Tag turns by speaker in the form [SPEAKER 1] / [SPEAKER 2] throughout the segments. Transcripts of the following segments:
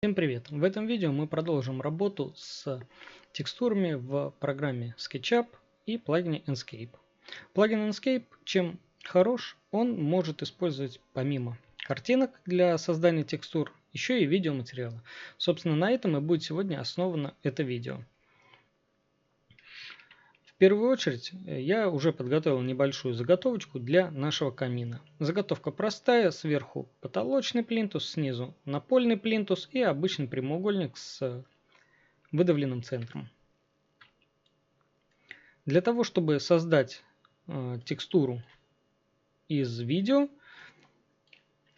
[SPEAKER 1] Всем привет! В этом видео мы продолжим работу с текстурами в программе SketchUp и плагине Enscape. Плагин Enscape чем хорош, он может использовать помимо картинок для создания текстур еще и видеоматериалы. Собственно, на этом и будет сегодня основано это видео. В первую очередь я уже подготовил небольшую заготовочку для нашего камина. Заготовка простая, сверху потолочный плинтус, снизу напольный плинтус и обычный прямоугольник с выдавленным центром. Для того, чтобы создать текстуру из видео,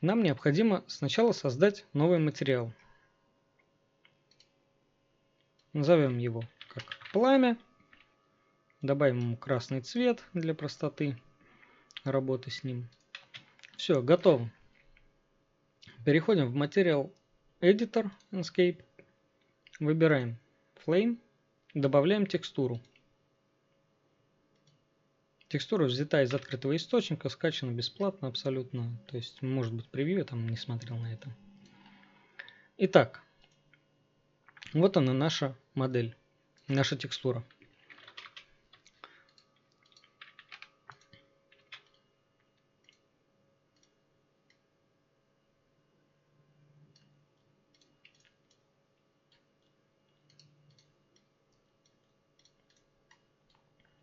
[SPEAKER 1] нам необходимо сначала создать новый материал. Назовем его как пламя. Добавим ему красный цвет для простоты работы с ним. Все, готово. Переходим в Material Editor Enscape. Выбираем Flame. Добавляем текстуру. Текстура взята из открытого источника, скачана бесплатно абсолютно. То есть, может быть, превью, я там не смотрел на это. Итак, вот она наша модель, наша текстура.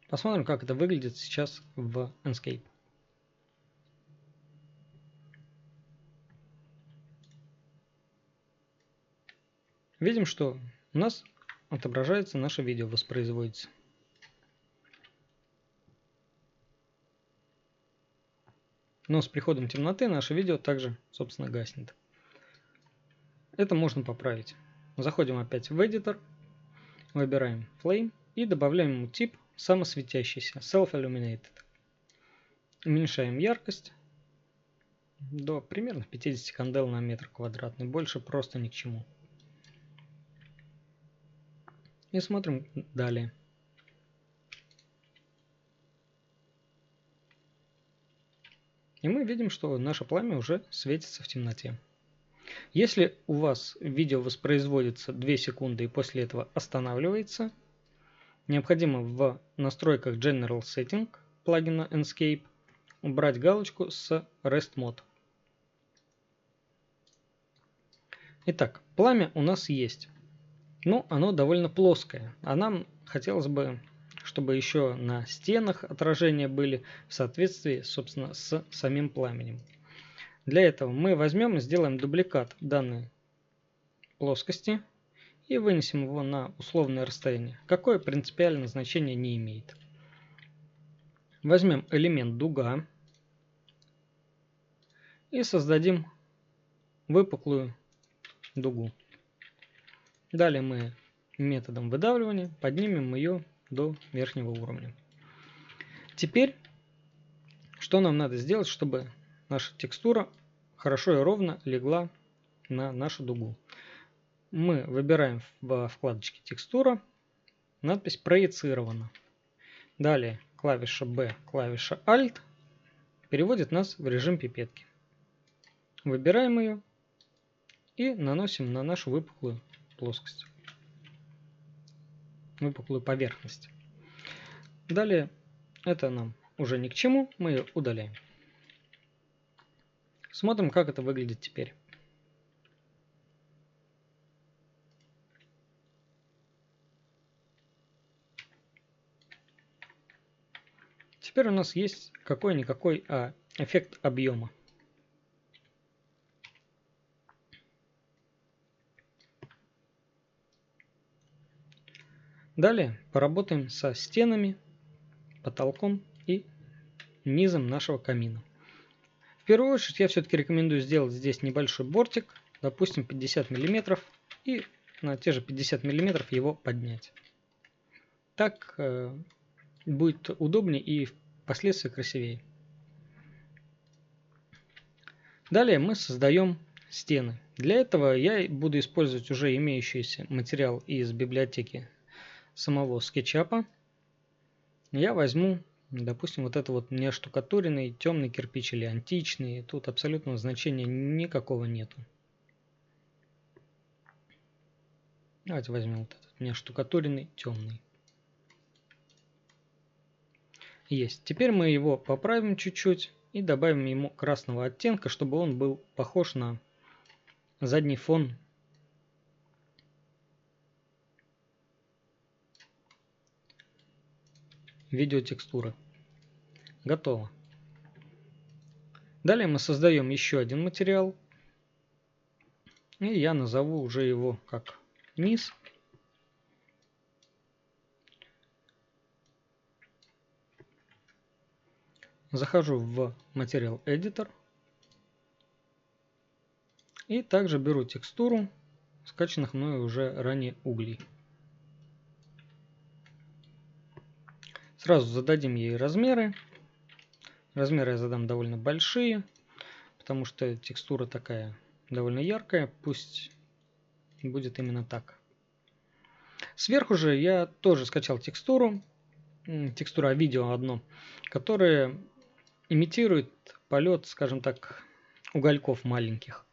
[SPEAKER 1] Посмотрим, как это выглядит сейчас в Enscape. Видим, что у нас отображается наше видео, воспроизводится. Но с приходом темноты наше видео также, собственно, гаснет. Это можно поправить. Заходим опять в Editor, выбираем Flame и добавляем ему тип самосветящийся, Self-Illuminated. Уменьшаем яркость до примерно 50 кандел на метр квадратный, больше просто ни к чему. И смотрим далее. И мы видим, что наше пламя уже светится в темноте. Если у вас видео воспроизводится 2 секунды и после этого останавливается, необходимо в настройках General Setting плагина Enscape убрать галочку с Rest Mode. Итак, пламя у нас есть. Но оно довольно плоское. А нам хотелось бы, чтобы еще на стенах отражения были в соответствии, собственно, с самим пламенем. Для этого мы возьмем и сделаем дубликат данной плоскости и вынесем его на условное расстояние. Какое принципиальное значение не имеет. Возьмем элемент дуга и создадим выпуклую дугу. Далее мы методом выдавливания поднимем ее до верхнего уровня. Теперь, что нам надо сделать, чтобы наша текстура хорошо и ровно легла на нашу дугу? Мы выбираем во вкладочке «Текстура» надпись «Проецировано». Далее клавиша B, клавиша Alt переводит нас в режим пипетки. Выбираем ее и наносим на нашу выпуклую плоскость, выпуклую поверхность. Далее это нам уже ни к чему, мы ее удаляем. Смотрим, как это выглядит теперь. Теперь у нас есть какой-никакой эффект объема. Далее поработаем со стенами, потолком и низом нашего камина. В первую очередь я все-таки рекомендую сделать здесь небольшой бортик, допустим 50 мм, и на те же 50 мм его поднять. Так будет удобнее и впоследствии красивее. Далее мы создаем стены. Для этого я буду использовать уже имеющийся материал из библиотеки самого SketchUp. Я возьму, допустим, вот это вот неоштукатуренный темный кирпич или античный. Тут абсолютного значения никакого нету. Давайте возьмем вот этот неоштукатуренный темный. Есть. Теперь мы его поправим чуть-чуть и добавим ему красного оттенка, чтобы он был похож на задний фон видеотекстуры. Готово. Далее мы создаем еще один материал. И я назову уже его как низ. Захожу в Material Editor. И также беру текстуру скачанных мною уже ранее углей. Сразу зададим ей размеры. Размеры я задам довольно большие, потому что текстура такая довольно яркая. Пусть будет именно так. Сверху же я тоже скачал текстуру. Текстура видео одно, которая имитирует полет, скажем так, угольков маленьких.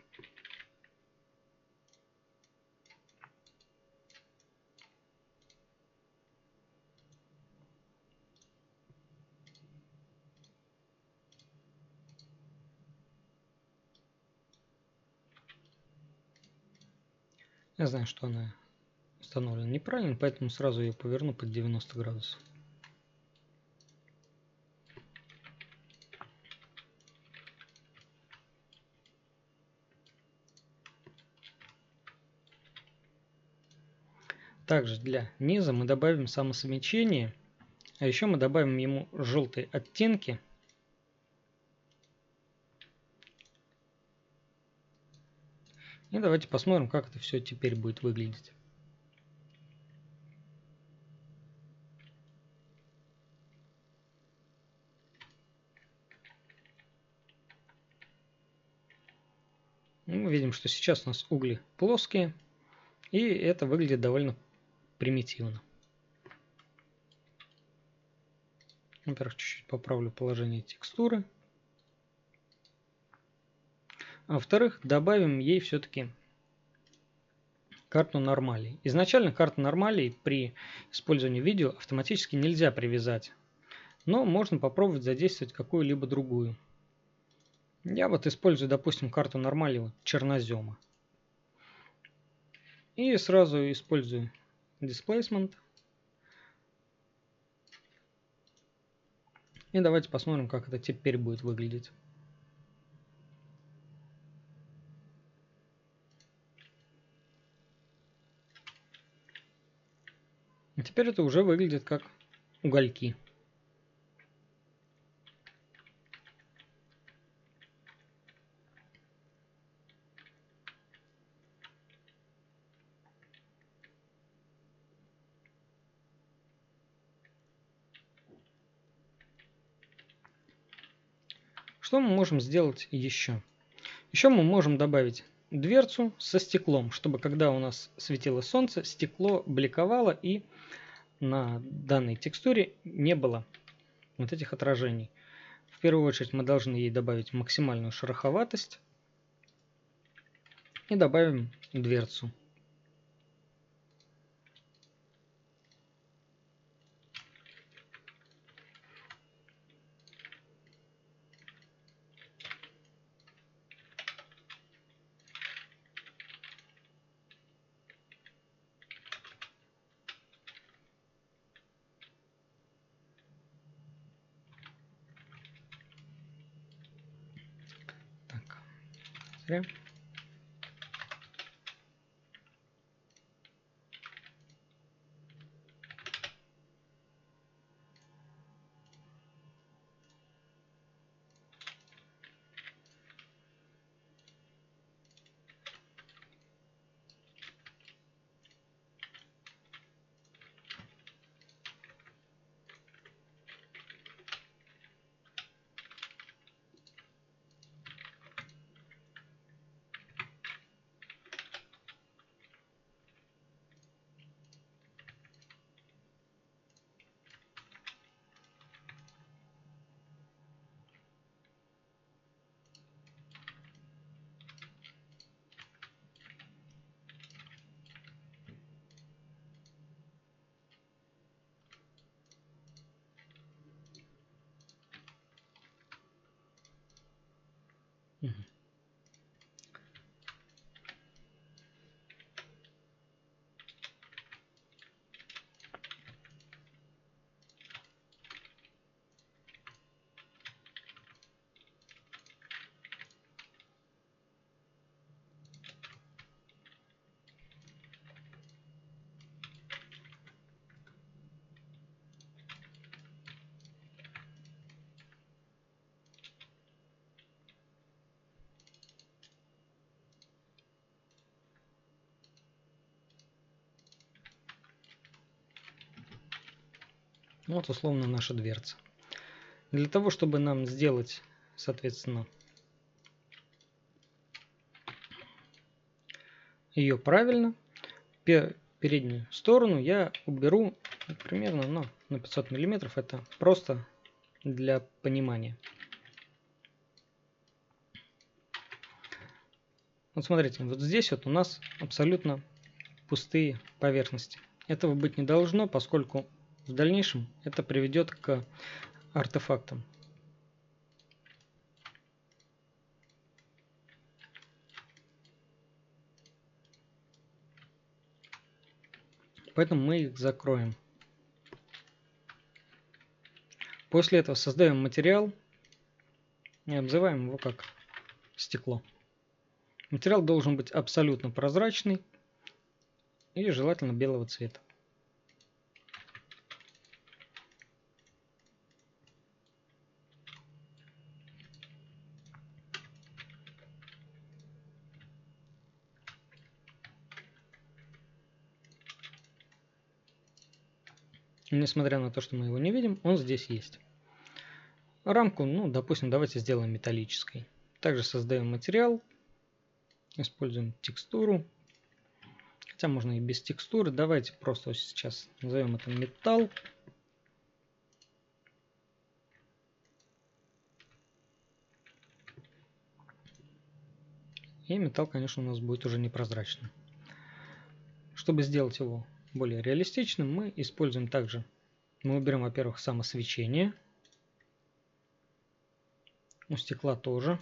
[SPEAKER 1] Я знаю, что она установлена неправильно, поэтому сразу ее поверну под 90 градусов. Также для низа мы добавим самосвечение, а еще мы добавим ему желтые оттенки. И давайте посмотрим, как это все теперь будет выглядеть. Мы видим, что сейчас у нас угли плоские, и это выглядит довольно примитивно. Во-первых, чуть-чуть поправлю положение текстуры. А во-вторых, добавим ей все-таки карту нормалей. Изначально карту нормалей при использовании видео автоматически нельзя привязать, но можно попробовать задействовать какую-либо другую. Я вот использую, допустим, карту нормалей вот, чернозема. И сразу использую Displacement. И давайте посмотрим, как это теперь будет выглядеть. И теперь это уже выглядит как угольки. Что мы можем сделать еще? Еще мы можем добавить дверцу со стеклом, чтобы когда у нас светило солнце, стекло бликовало и на данной текстуре не было вот этих отражений. В первую очередь мы должны ей добавить максимальную шероховатость и добавим дверцу. Так, зря. Вот условно наша дверца. Для того, чтобы нам сделать, соответственно, ее правильно, переднюю сторону я уберу примерно на 500 миллиметров. Это просто для понимания. Вот смотрите, вот здесь вот у нас абсолютно пустые поверхности. Этого быть не должно, поскольку в дальнейшем это приведет к артефактам. Поэтому мы их закроем. После этого создаем материал и обзываем его как стекло. Материал должен быть абсолютно прозрачный и желательно белого цвета. И несмотря на то, что мы его не видим, он здесь есть. Рамку, допустим, давайте сделаем металлической. Также создаем материал, используем текстуру. Хотя можно и без текстуры. Давайте просто сейчас назовем это металл. И металл, конечно, у нас будет уже непрозрачным. Чтобы сделать его более реалистичным, мы используем также, мы уберем, во-первых, самосвечение. У стекла тоже.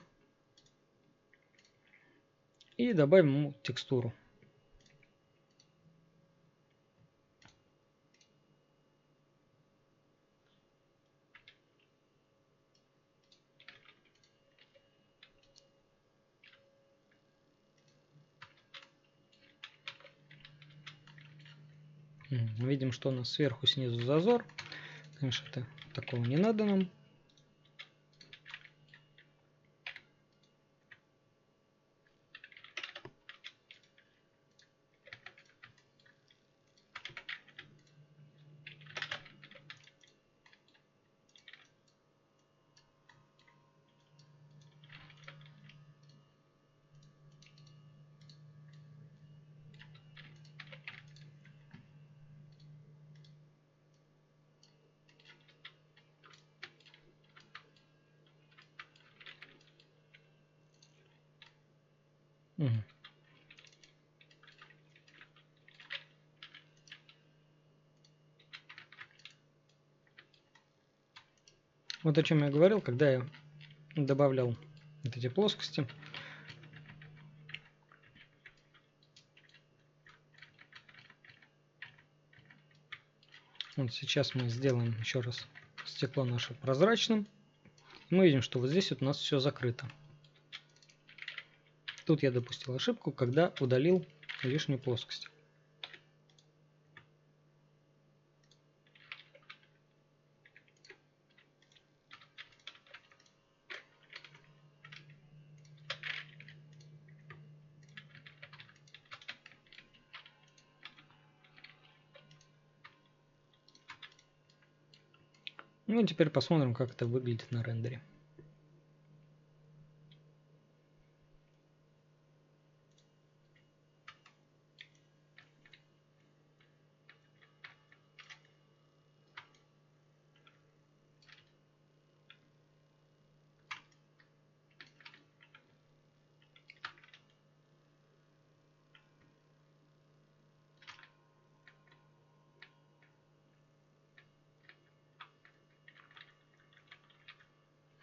[SPEAKER 1] И добавим ему текстуру. Видим, что у нас сверху, снизу зазор. Конечно, такого не надо нам. Вот о чем я говорил, когда я добавлял вот эти плоскости. Вот сейчас мы сделаем еще раз стекло наше прозрачным. Мы видим, что вот здесь вот у нас все закрыто. Тут я допустил ошибку, когда удалил лишнюю плоскость. Ну и теперь посмотрим, как это выглядит на рендере.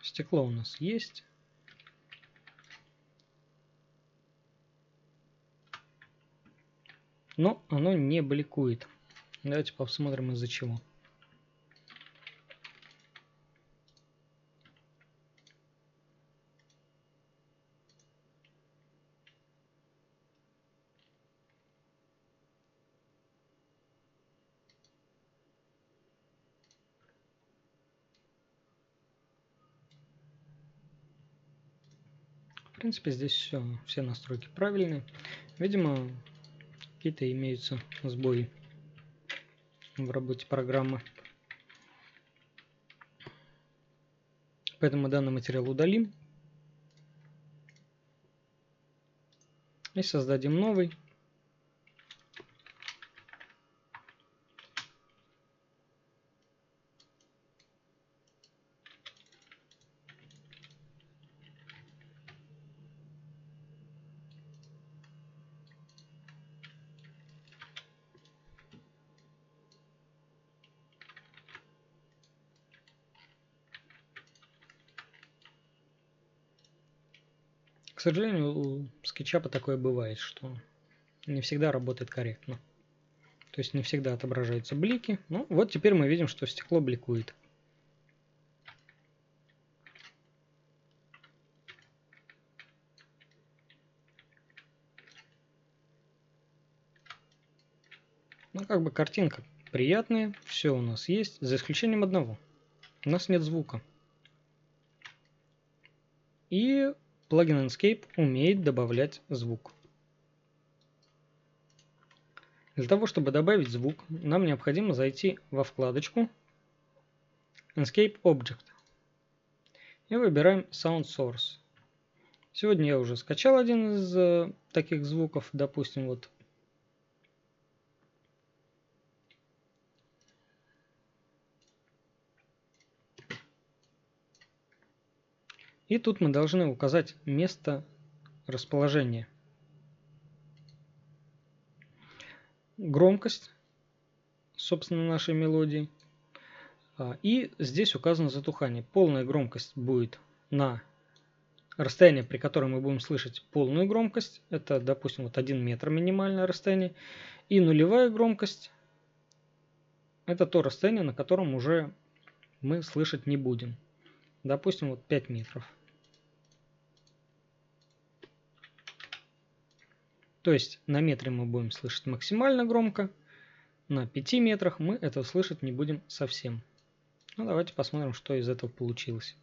[SPEAKER 1] Стекло у нас есть. Но оно не бликует. Давайте посмотрим, из-за чего. В принципе, здесь все настройки правильные. Видимо, какие-то имеются сбои в работе программы. Поэтому мы данный материал удалим и создадим новый. К сожалению, у SketchUp такое бывает, что не всегда работает корректно. То есть не всегда отображаются блики. Ну, вот теперь мы видим, что стекло бликует. Ну, как бы картинка приятная, все у нас есть, за исключением одного. У нас нет звука. И плагин Enscape умеет добавлять звук. Для того, чтобы добавить звук, нам необходимо зайти во вкладочку Enscape Object и выбираем Sound Source. Сегодня я уже скачал один из таких звуков, допустим, вот. И тут мы должны указать место расположения. Громкость, собственно, нашей мелодии. И здесь указано затухание. Полная громкость будет на расстояние, при котором мы будем слышать полную громкость. Это, допустим, вот 1 метр минимальное расстояние. И нулевая громкость – это то расстояние, на котором уже мы слышать не будем. Допустим, вот 5 метров. То есть на метре мы будем слышать максимально громко, на 5 метрах мы этого слышать не будем совсем. Ну, давайте посмотрим, что из этого получилось.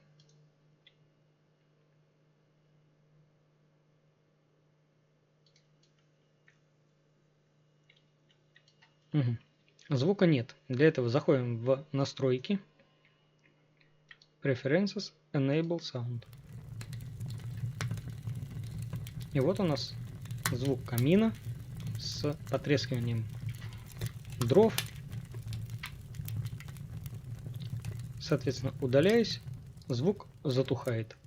[SPEAKER 1] Угу. Звука нет. Для этого заходим в настройки, Preferences, Enable Sound. И вот у нас звук камина с потрескиванием дров. Соответственно, удаляясь, звук затухает.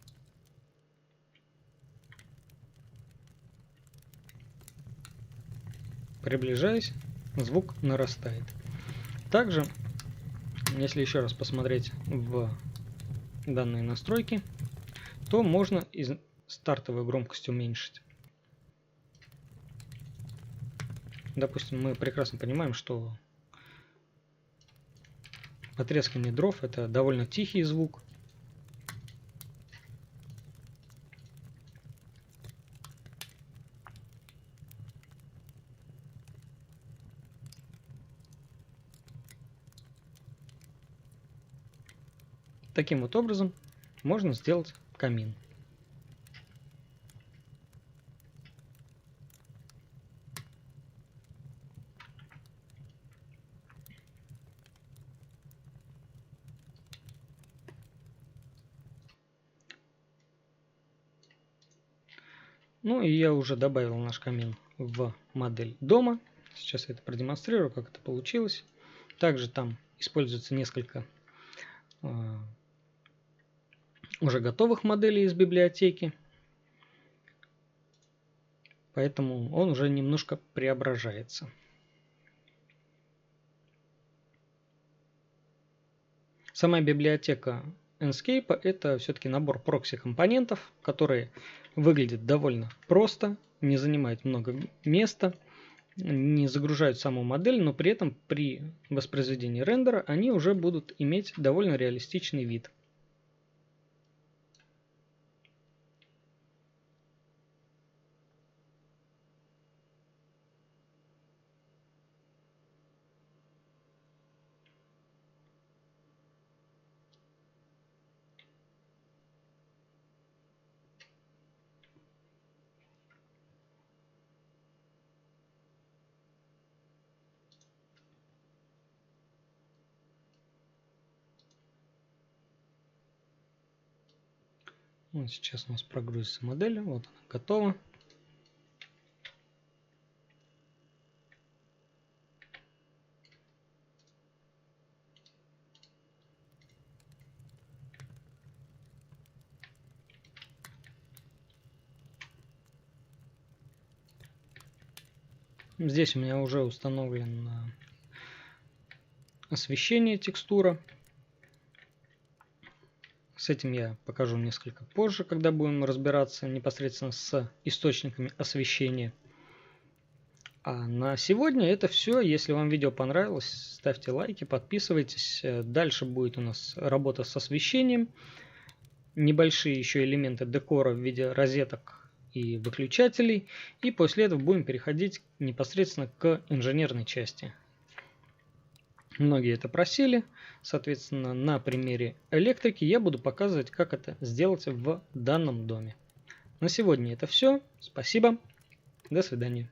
[SPEAKER 1] Приближаясь, звук нарастает. Также, если еще раз посмотреть в данные настройки, то можно и стартовую громкость уменьшить. Допустим, мы прекрасно понимаем, что потрескивание дров – это довольно тихий звук. Таким вот образом можно сделать камин. Ну и я уже добавил наш камин в модель дома. Сейчас я это продемонстрирую, как это получилось. Также там используется несколько уже готовых моделей из библиотеки. Поэтому он уже немножко преображается. Сама библиотека Enscape – это все-таки набор прокси-компонентов, которые выглядят довольно просто, не занимают много места, не загружают саму модель, но при этом при воспроизведении рендера они уже будут иметь довольно реалистичный вид. Вот сейчас у нас прогрузится модель. Вот она готова. Здесь у меня уже установлено освещение текстура. С этим я покажу несколько позже, когда будем разбираться непосредственно с источниками освещения. А на сегодня это все. Если вам видео понравилось, ставьте лайки, подписывайтесь. Дальше будет у нас работа с освещением. Небольшие еще элементы декора в виде розеток и выключателей. И после этого будем переходить непосредственно к инженерной части. Многие это просили. Соответственно, на примере электрики я буду показывать, как это сделать в данном доме. На сегодня это все. Спасибо. До свидания.